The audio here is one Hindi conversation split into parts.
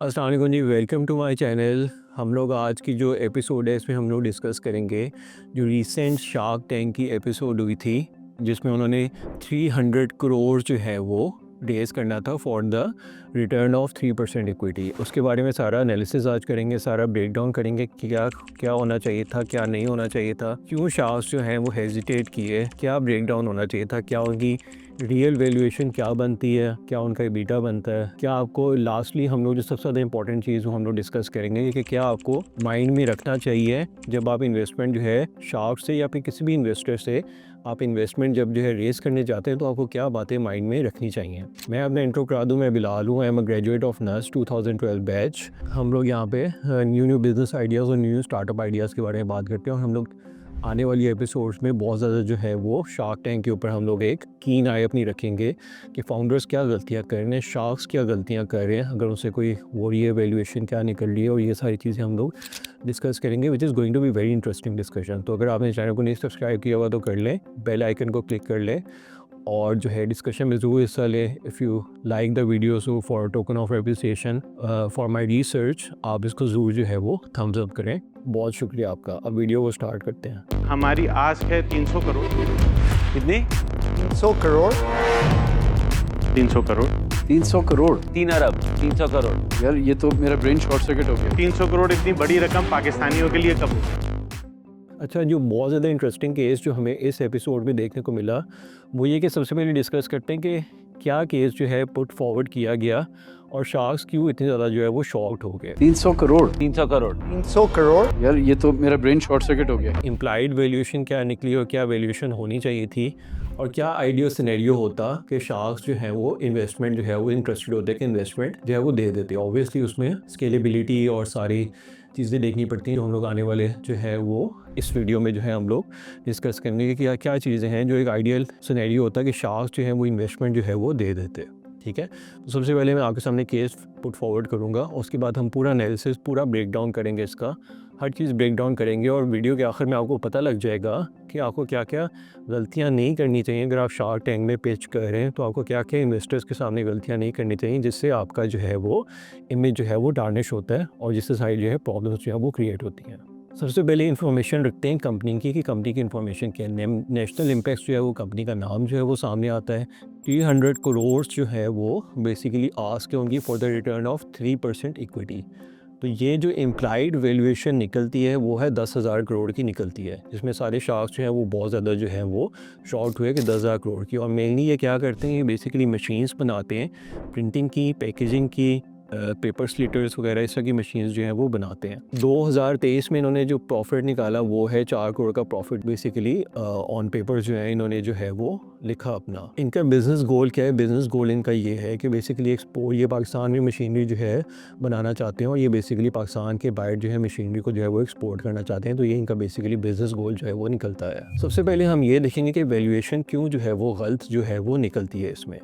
अस्सलाम वालेकुम जी, वेलकम टू माय चैनल। हम लोग आज की जो एपिसोड है इसमें हम लोग डिस्कस करेंगे जो रीसेंट शार्क टैंक की एपिसोड हुई थी, जिसमें उन्होंने 300 करोड़ जो है वो रेज़ करना था for the return of 3% equity. उसके बारे में सारा एनालिसिस आज करेंगे, सारा ब्रेक डाउन करेंगे कि क्या क्या होना चाहिए था, क्या नहीं होना चाहिए था, क्यों शार्क्स जो हैं वो हेजिटेट किए, क्या ब्रेक डाउन होना चाहिए था, क्या उनकी रियल वैल्यूएशन क्या बनती है, क्या उनका बीटा बनता है, क्या आपको लास्टली हम लोग जो सबसे ज़्यादा इंपॉर्टेंट चीज़ वो हम लोग डिस्कस करेंगे कि क्या आपको माइंड में रखना चाहिए जब आप इन्वेस्टमेंट जो है शार्क से या फिर किसी भी इन्वेस्टर से आप इन्वेस्टमेंट जब जो है रेज़ करने जाते हैं तो आपको क्या बातें माइंड में रखनी चाहिए। मैं अपना इंट्रो करा दूँ, मैं बिलाल हूँ, I am a graduate of नस 2012 बैच। हम लोग यहाँ पे न्यू बिज़नेस आइडियाज़ और न्यू स्टार्टअप आइडियाज़ के बारे में बात करते हैं और हम लोग आने वाली एपिसोड्स में बहुत ज़्यादा जो है वो शार्क टैंक के ऊपर हम लोग एक कीन आई अपनी रखेंगे कि फाउंडर्स क्या गलतियाँ कर रहे हैं, शार्क्स क्या गलतियाँ कर रहे हैं, अगर उनसे कोई हो रही है वैल्यूएशन क्या निकल रही है, और ये सारी चीज़ें हम लोग डिस्कस करेंगे, which is going to be very interesting discussion. तो अगर आपने चैनल को नहीं सब्सक्राइब किया हुआ तो कर लें, बेल आइकन को क्लिक कर लें और जो है डिस्कशन में ज़रूर हिस्सा लें। If you like the video so for token of appreciation for my research आप इसको ज़रूर जो है वो थम्स अप करें। बहुत शुक्रिया आपका। अब वीडियो को स्टार्ट करते हैं। हमारी आस्क है 300 करोड़। कितनी? 100 करोड़ 300 करोड़ 300 करोड़ 3 अरब 300 करोड़। यार ये तो मेरा ब्रेन शॉर्ट सर्किट हो गया। 300 करोड़ इतनी बड़ी रकम पाकिस्तानियों के लिए कब? अच्छा, जो बहुत ज़्यादा इंटरेस्टिंग केस जो हमें इस एपिसोड में देखने को मिला वो ये कि सबसे पहले डिस्कस करते हैं कि क्या केस जो है पुट फॉरवर्ड किया गया और शार्क्स क्यों इतने ज़्यादा जो है वो शॉक्ड हो गए। 300 करोड़ 300 करोड़ 300 करोड़ यार ये तो मेरा ब्रेन शॉर्ट सर्किट हो गया। इम्प्लाइड वैल्यूएशन क्या निकली और क्या वैल्यूएशन होनी चाहिए थी, और क्या आइडियल सिनेरियो होता कि शार्क्स जो है वो इन्वेस्टमेंट जो है वो इंटरेस्टेड होते कि इन्वेस्टमेंट जो है वो दे देते। ऑब्वियसली उसमें स्केलेबिलिटी और सारी चीज़ें देखनी पड़ती हैं जो हम लोग आने वाले जो है वो इस वीडियो में जो है हम लोग डिस्कस करेंगे कि क्या क्या चीज़ें हैं जो एक आइडियल सिनेरियो होता है कि शार्क्स जो है वो इन्वेस्टमेंट जो है वो दे देते। ठीक है, तो सबसे पहले मैं आपके सामने केस पुट फॉरवर्ड करूँगा, उसके बाद हम पूरा एनालिसिस पूरा ब्रेक डाउन करेंगे, इसका हर चीज़ ब्रेक डाउन करेंगे और वीडियो के आखिर में आपको पता लग जाएगा कि आपको क्या क्या गलतियाँ नहीं करनी चाहिए। अगर आप शार्क टैंक में पिच कर रहे हैं तो आपको क्या क्या इन्वेस्टर्स के सामने गलतियाँ नहीं करनी चाहिए जिससे आपका जो है वो इमेज जो है वो टार्निश होता है और जिससे सारी जो है प्रॉब्लम्स जो है वो क्रिएट होती हैं। सबसे पहले इन्फॉर्मेशन रखते हैं कंपनी की कि कंपनी की इन्फॉर्मेशन क्या है। नेशनल इम्पैक्ट जो है वो कंपनी का नाम जो है वो सामने आता है। 300 करोड़ जो है वो बेसिकली आस्क होंगी for the return of 3% equity. तो ये जो इम्प्लाइड वैल्यूएशन निकलती है वो है 10,000 करोड़ की निकलती है, जिसमें सारे शार्क्स जो हैं वो बहुत ज़्यादा जो है वो शॉर्ट हुए कि 10,000 करोड़ की। और मेनली ये क्या करते हैं, ये बेसिकली मशीन्स बनाते हैं, प्रिंटिंग की, पैकेजिंग की, पेपर स्लिटर्स वगैरह इस तरह की मशीन्स जो हैं वो बनाते हैं। 2023 में इन्होंने जो प्रॉफिट निकाला वो है 4 करोड़ का प्रॉफिट बेसिकली ऑन पेपर जो है इन्होंने जो है वो लिखा अपना। इनका बिज़नेस गोल क्या है? बिज़नेस गोल इनका ये है कि बेसिकली एक्सपोर्ट, ये पाकिस्तान में मशीनरी जो है बनाना चाहते हैं और ये बेसिकली पाकिस्तान के बाहर जो है मशीनरी को जो है वो एक्सपोर्ट करना चाहते हैं। तो ये इनका बेसिकली बिज़नेस गोल जो है वो निकलता है। सबसे पहले हम ये देखेंगे कि वैल्यूएशन क्यों जो है वो गलत जो है वो निकलती है इसमें।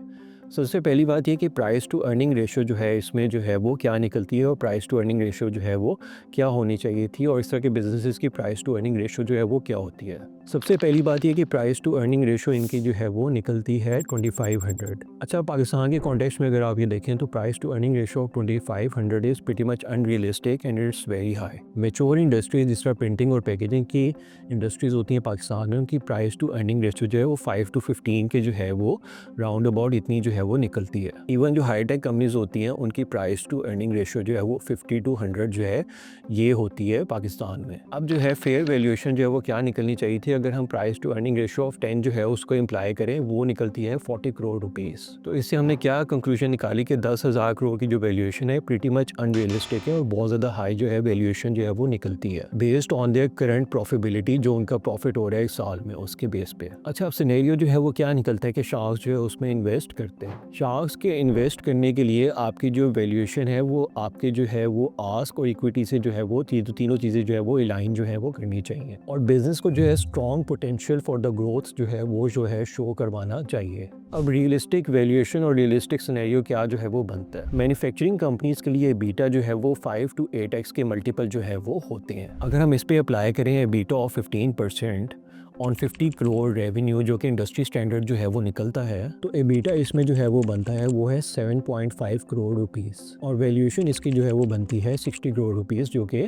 सबसे पहली बात ये कि प्राइस टू अर्निंग रेशो जो है इसमें जो है वो क्या निकलती है और प्राइस टू अर्निंग रेशो जो है वो क्या होनी चाहिए थी, और इस तरह के बिजनेसेस की प्राइस टू अर्निंग रेशो जो है वो क्या होती है। सबसे पहली बात ये कि प्राइस टू अर्निंग रेशो इनकी जो है वो निकलती है 2500। अच्छा, पाकिस्तान के कॉन्टेक्स्ट में अगर आप ये देखें तो price to earning ratio of 2500 is pretty much unrealistic and it's very high. Mature industries जिस तरह प्रिंटिंग और पैकेजिंग की इंडस्ट्रीज़ होती हैं पाकिस्तान में, उनकी प्राइस टू अर्निंग रेशो जो है वो 5 to 15 के जो है वो राउंड अबाउट इतनी जो है वो निकलती है। इवन जो हाईटेक कंपनीज होती हैं उनकी प्राइस टू अर्निंग रेशियो जो है वो 50 to 100 जो है ये होती है पाकिस्तान में। अब जो है फेयर वैल्यूएशन जो है वो क्या निकलनी चाहिए थी, अगर हम price to earning ratio of 10 जो है उसको इम्प्लाई करें, वो निकलती है 40 करोड़ रुपीज़। तो इससे हमने क्या कंक्लूजन निकाली कि 10,000 करोड़ की जो वैल्यूएशन है प्रीटी मच अनरियलिस्टिक है और बहुत ज़्यादा हाई जो है वैल्यूएशन जो है वो निकलती है based on their current profitability, जो उनका प्रॉफिट हो रहा है एक साल में उसके बेस पे। अच्छा, अब सिनेरियो जो है वो क्या निकलता है कि शार्क्स जो है उसमें इन्वेस्ट करते हैं। शार्क्स के इन्वेस्ट करने के लिए आपकी जो वैल्यूएशन है वो आपके जो है वो आस्क और इक्विटी से जो है वो तीनों चीज़ें जो है वो अलाइन जो है वो करनी चाहिए, और बिजनेस को जो है strong potential for the growth जो है वो शो करवाना चाहिए। अब रियलिस्टिक वैल्यूएशन और रियलिस्टिक सिनेरियो क्या जो है वो बनता है। मैन्युफैक्चरिंग कंपनीज के लिए बीटा जो है वो 5 to 8x के मल्टीपल जो है वो होते हैं। अगर हम इस पे अप्लाई करें beta of 15% on 50 crore revenue जो कि इंडस्ट्री स्टैंडर्ड जो है वो निकलता है, तो एबिटा इसमें जो है वो बनता है वो है 7.5 करोड़ रुपीस और वैल्यूएशन इसकी जो है वो बनती है 60 करोड़ रुपीस, जो कि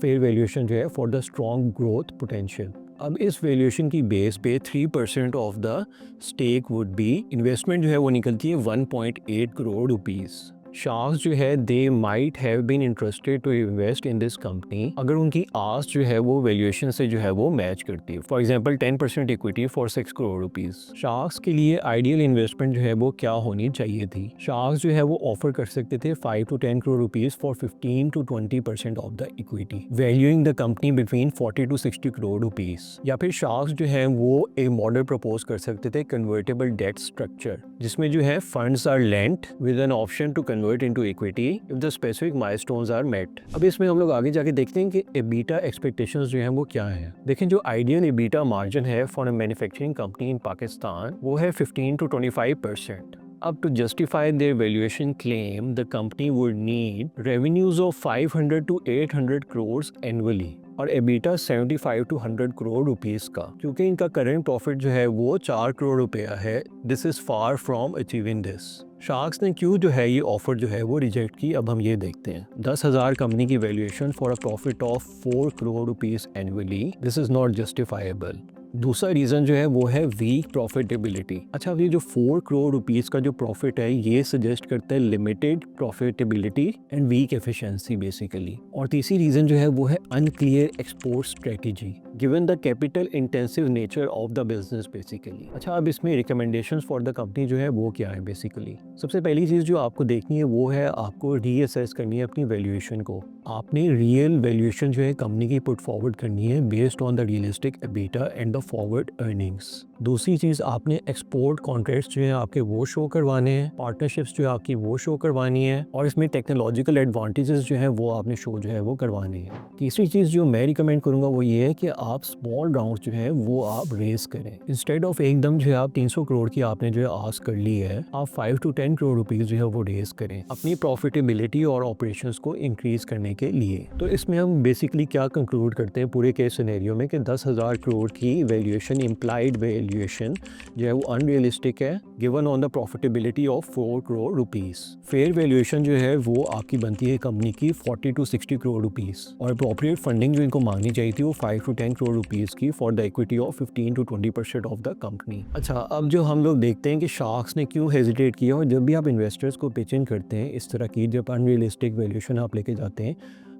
फेयर वैल्यूएशन जो है for the strong growth potential. अब इस वैल्यूएशन की बेस पे 3% of the stake would be, investment जो है वो निकलती है 1.8 करोड़ रुपीस। शार्क्स जो है they might have been interested to invest in this company अगर उनकी आस जो है वो वैल्यूएशन से जो है वो मैच करती है। For example 10% equity for 6 crore rupees. Sharks के लिए आइडियल इन्वेस्टमेंट जो है वो क्या होनी चाहिए थी? शार्क्स जो है वो ऑफर कर सकते थे 5 to 10 crore rupees for 15 to 20% of the equity, valuing the company between 40 to 60 crore rupees. या फिर शार्क्स जो है वो एक मॉडल प्रपोज कर सकते थे कन्वर्टेबल डेट स्ट्रक्चर, जिसमें जो है funds are lent with an option to convert into equity if the specific milestones are met. अब इसमें हम लोग आगे जाके देखते हैं कि एबिटा एक्सपेक्टेशंस जो हैं वो क्या हैं। देखें, जो आइडियल एबिटा मार्जिन है फॉर अ मैन्युफैक्चरिंग कंपनी इन पाकिस्तान वो है 15 to 25%. Up to justify their valuation claim, the company would need revenues of 500 to 800 crores annually और EBITDA 75 to 100 करोड़ रुपीस का। क्योंकि इनका करंट प्रॉफिट जो है वो 4 करोड़ रुपया है, this is far from achieving this. Sharks ने क्यों जो है ये ऑफर जो है वो रिजेक्ट की, अब हम ये देखते हैं। 10,000 कंपनी की valuation for a profit of 4 crore rupees annually, this is not justifiable. दूसरा रीज़न जो है वो है वीक प्रॉफिटेबिलिटी। अच्छा, ये जो 4 करोड़ रुपीस का जो प्रॉफिट है ये सजेस्ट करता है limited profitability and weak efficiency basically. और तीसरी रीज़न जो है वो है unclear export strategy given the capital intensive nature of the business basically. अच्छा, अब इसमें रिकमेंडेशंस फॉर द कंपनी जो है वो क्या है बेसिकली। सबसे पहली चीज़ जो आपको देखनी है वो है आपको रीअसेस करनी है अपनी वैल्यूएशन को। आपने रियल वैल्यूएशन जो है कंपनी की पुट फॉरवर्ड करनी है based on the realistic EBITDA and the forward earnings. दूसरी चीज़, आपने एक्सपोर्ट कॉन्ट्रैक्ट्स जो है आपके वो शो करवाने हैं, पार्टनरशिप्स जो है आपकी वो शो करवानी है और इसमें टेक्नोलॉजिकल एडवांटेजेस जो है वो आपने शो जो है वो करवाने हैं। तीसरी चीज़ जो मैं रिकमेंड करूँगा वो ये है कि आप स्मॉल राउंड जो है वो आप रेस करें। इंस्टेड ऑफ एकदम जो है आप 300 करोड़ की आपने जो है आस कर ली है, आप 5 to 10 करोड़ रुपीज़ जो है वो रेस करें अपनी प्रॉफिटेबिलिटी और ऑपरेशंस को इंक्रीज़ करने के लिए। तो इसमें हम बेसिकली क्या कंक्लूड करते हैं पूरे केस सिनेरियो में कि 10,000 करोड़ की वैल्यूएशन, इम्प्लाइड वैल्यूएशन जो है वो अनरियलिस्टिक है given on the profitability of 4 crore rupees. Fair valuation जो है वो आपकी बनती है कंपनी की 40 to 60 करोड़ रुपीस और अप्रोप्रिएट फंडिंग जो इनको मांगनी चाहिए थी वो 5 to 10 करोड़ रुपीस की for the equity of 15 to 20% of the company. अच्छा, अब जो हम लोग देखते हैं कि शार्क्स ने क्यों हेजिटेट किया, और जब भी आप इन्वेस्टर्स को पिचिंग करते हैं इस तरह की, जब अनरियलिस्टिक वैल्यूएशन आप लेके जाते हैं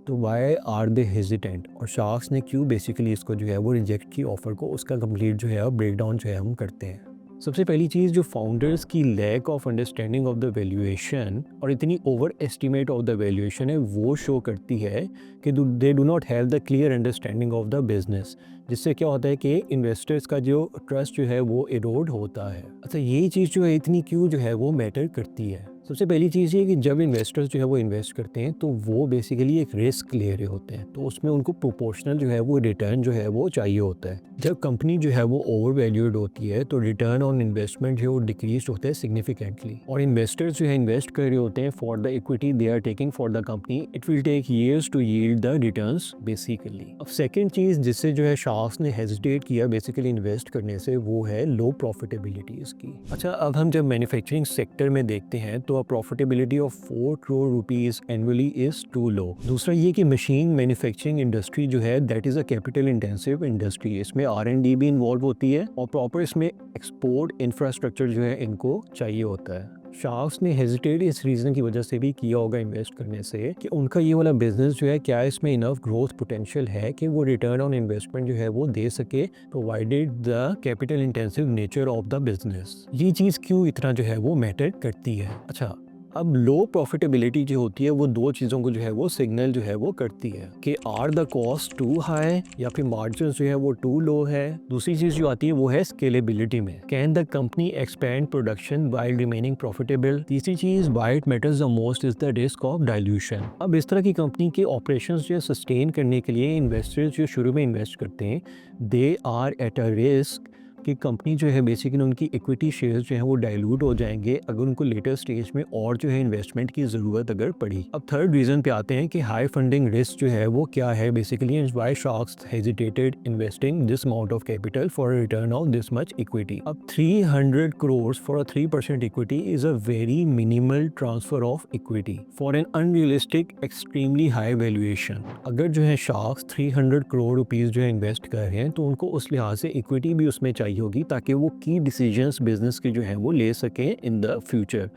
तो वाई आर दे हेजिटेंट, और शार्क्स ने क्यों बेसिकली इसको जो है वो रिजेक्ट की ऑफर को, उसका कंप्लीट जो है ब्रेक डाउन जो है हम करते हैं। सबसे पहली चीज़, जो फाउंडर्स की lack of understanding of the valuation और इतनी over estimate of the valuation है वो शो करती है कि they do not have the clear understanding of the business, जिससे क्या होता है कि इन्वेस्टर्स का जो ट्रस्ट जो है वो इरोड होता है। अच्छा, ये चीज़ जो है इतनी क्यों जो है वो मैटर करती है। सबसे पहली चीज़ ये कि जब इन्वेस्टर्स जो है वो इन्वेस्ट करते हैं तो वो बेसिकली एक रिस्क ले रहे होते हैं, तो उसमें उनको प्रोपोर्शनल जो है वो रिटर्न जो है वो चाहिए होता है। जब कंपनी जो है वो ओवर वैल्यूड होती है तो रिटर्न ऑन इन्वेस्टमेंट जो है वो डिक्रीज होता है सिग्निफिकेंटली, और इन्वेस्टर्स जो है इन्वेस्ट कर रहे होते हैं for the equity they are taking for the company, it will take years to yield the returns basically. अब सेकेंड चीज़ जिससे जो है शार्क्स ने हेजिटेट किया बेसिकली इन्वेस्ट करने से वो है लो प्रॉफिटेबिलिटी इसकी। अच्छा, अब हम जब मैन्युफैक्चरिंग सेक्टर में देखते हैं तो profitability of 4 crore rupees annually is too low. दूसरा ये कि मशीन मैन्युफैक्चरिंग इंडस्ट्री जो है that is a capital intensive industry, इसमें R&D भी इन्वॉल्व होती है और प्रॉपर इसमें एक्सपोर्ट इंफ्रास्ट्रक्चर जो है इनको चाहिए होता है। शार्क्स ने हेजिटेट इस रीज़न की वजह से भी किया होगा इन्वेस्ट करने से कि उनका ये वाला बिजनेस जो है क्या इसमें इनफ ग्रोथ पोटेंशियल है कि वो रिटर्न ऑन इन्वेस्टमेंट जो है वो दे सके, provided the capital intensive nature of the business. ये चीज़ क्यों इतना जो है वो मैटर करती है। अच्छा, अब लो प्रॉफिटेबिलिटी जो होती है वो दो चीज़ों को जो है वो सिग्नल जो है वो करती है कि are the cost too high या फिर मार्जिन जो है वो टू लो है। दूसरी चीज़ जो आती है वो है स्केलेबिलिटी में, can the company expand production while remaining profitable. तीसरी चीज़ why it matters the most is the risk of dilution. अब इस तरह की कंपनी के ऑपरेशन जो है सस्टेन करने के लिए इन्वेस्टर्स जो शुरू में इन्वेस्ट करते हैं they are at a risk कि कंपनी जो है बेसिकली उनकी इक्विटी शेयर्स जो है वो डाइल्यूट हो जाएंगे अगर उनको लेटर स्टेज में और जो है इन्वेस्टमेंट की ज़रूरत अगर पड़ी। अब थर्ड रीज़न पे आते हैं कि हाई फंडिंग रिस्क जो है वो क्या है basically, and why sharks hesitated investing this amount of capital for return of this much equity. अब 300 crore for a 3% equity is a very minimal transfer of equity for an unrealistic extremely high valuation. अगर जो है शार्क्स 300 करोड़ रुपीज़ जो है इन्वेस्ट कर रहे हैं तो उनको उस लिहाज से इक्विटी भी उसमें चाहिए होगी ताकि वो की डिसीजंस बिजनेस के जो है वो ले सकें इन द फ्यूचर,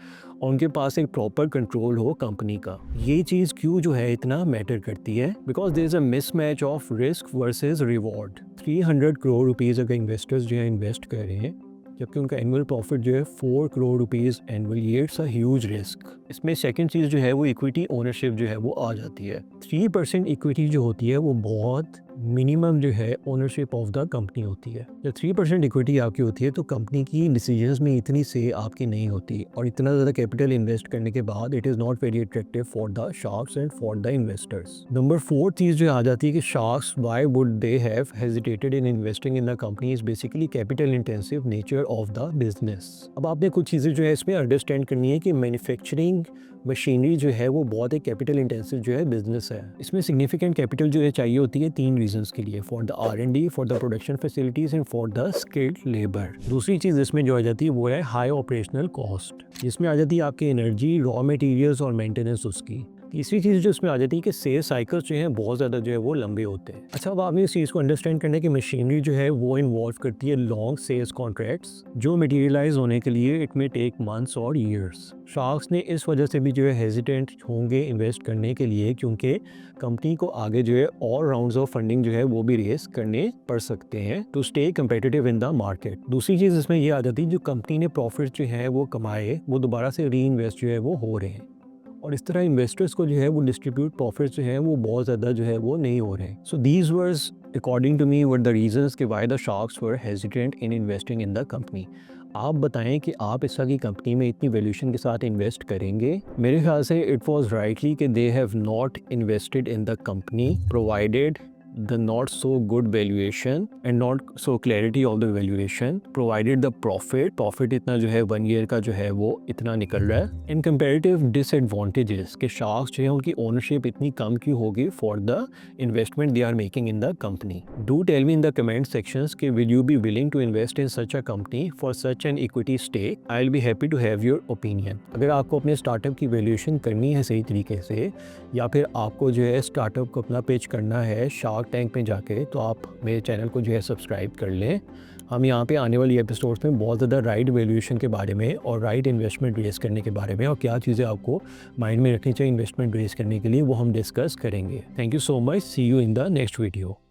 और उनके पास एक प्रॉपर कंट्रोल हो कंपनी का। ये चीज़ क्यों जो है इतना मैटर करती है, because there is a mismatch of risk versus reward. 300 crore rupees अगर इन्वेस्टर्स जो है इन्वेस्ट कर रहे हैं जबकि उनका एनुअल प्रॉफिट जो है 4 करोड़ रुपीज़ एनुअल, ये इट्स अ ह्यूज रिस्क। इसमें सेकंड चीज़ जो है वो इक्विटी ओनरशिप जो है वो आ जाती है। 3% इक्विटी जो होती है वो बहुत मिनिमम जो है ओनरशिप ऑफ द कंपनी होती है। जब 3% इक्विटी आपकी होती है तो कंपनी की डिसीजंस में इतनी से आपकी नहीं होती, और इतना ज़्यादा कैपिटल इन्वेस्ट करने के बाद it is not very attractive for the sharks and for the investors. Number 4 चीज़ जो आ जाती है कि sharks why would they have hesitated in investing in the company is basically capital intensive nature of the business. अब आपने कुछ चीज़ें जो है इसमें अंडरस्टैंड करनी है कि मैन्युफैक्चरिंग मशीनरी जो है वो बहुत एक कैपिटल इंटेंसिव जो है बिजनेस है। इसमें सिग्निफिकेंट कैपिटल जो है चाहिए होती है 3 रीजंस के लिए, for the R&D, for the production facilities and for the skilled labour. दूसरी चीज़ इसमें जो आ जाती है वो है हाई ऑपरेशनल कॉस्ट, जिसमें आ जाती है आपकी एनर्जी, रॉ मटेरियल्स और मेंटेनेंस उसकी। तीसरी चीज़ जो इसमें आ जाती है कि सेल्स साइकिल्स जो हैं बहुत ज़्यादा जो है वो लंबे होते हैं। अच्छा, अब आपने इस चीज़ को अंडरस्टैंड करना है कि मशीनरी जो है वो इन्वॉल्व करती है लॉन्ग सेल्स कॉन्ट्रैक्ट्स जो मटेरियलाइज होने के लिए इट में टेक मंथ्स और ईयर्स। शार्क्स ने इस वजह से भी जो है हेजिटेंट होंगे इन्वेस्ट करने के लिए, क्योंकि कंपनी को आगे जो है और राउंड्स ऑफ फंडिंग जो है वो भी रेस करने पड़ सकते हैं to stay competitive in the market. दूसरी चीज़ इसमें ये आ जाती है जो कंपनी ने प्रॉफिट जो है वो कमाए वो दोबारा से री इन्वेस्ट जो है वो हो रहे हैं, और इस तरह इन्वेस्टर्स को जो है वो डिस्ट्रीब्यूट प्रॉफिट्स जो है वो बहुत ज़्यादा जो है वो नहीं हो रहे हैं। So these were according to me were the reasons कि why the sharks were hesitant in investing in the company. आप बताएं कि आप इस तरह की कंपनी में इतनी वैल्यूएशन के साथ इन्वेस्ट करेंगे? मेरे ख्याल से इट वाज राइटली कि they have not invested in the company provided the not so good valuation and not so clarity of the valuation provided the profit इतना जो है 1 year का जो है वो इतना निकल रहा है। in comparative disadvantages के शार्क्स जो है उनकी ओनरशिप इतनी कम क्यों होगी for the investment they are making in the company। do tell me in the comment sections कि will you be willing to invest in such a company for such an equity stake? I'll be happy to have your opinion। अगर आपको अपने स्टार्टअप की वैल्यूएशन करनी है सही तरीके से, या फिर आपको जो है स्टार्टअप को अपना पिच करना है शार्क टैंक में जाके, तो आप मेरे चैनल को जो है सब्सक्राइब कर लें। हम यहाँ पे आने वाली एपिसोड्स में बहुत ज़्यादा राइट वैल्यूएशन के बारे में और राइट इन्वेस्टमेंट रेस करने के बारे में और क्या चीज़ें आपको माइंड में रखनी चाहिए इन्वेस्टमेंट रेस करने के लिए वो हम डिस्कस करेंगे। Thank you so much, see you in the next video.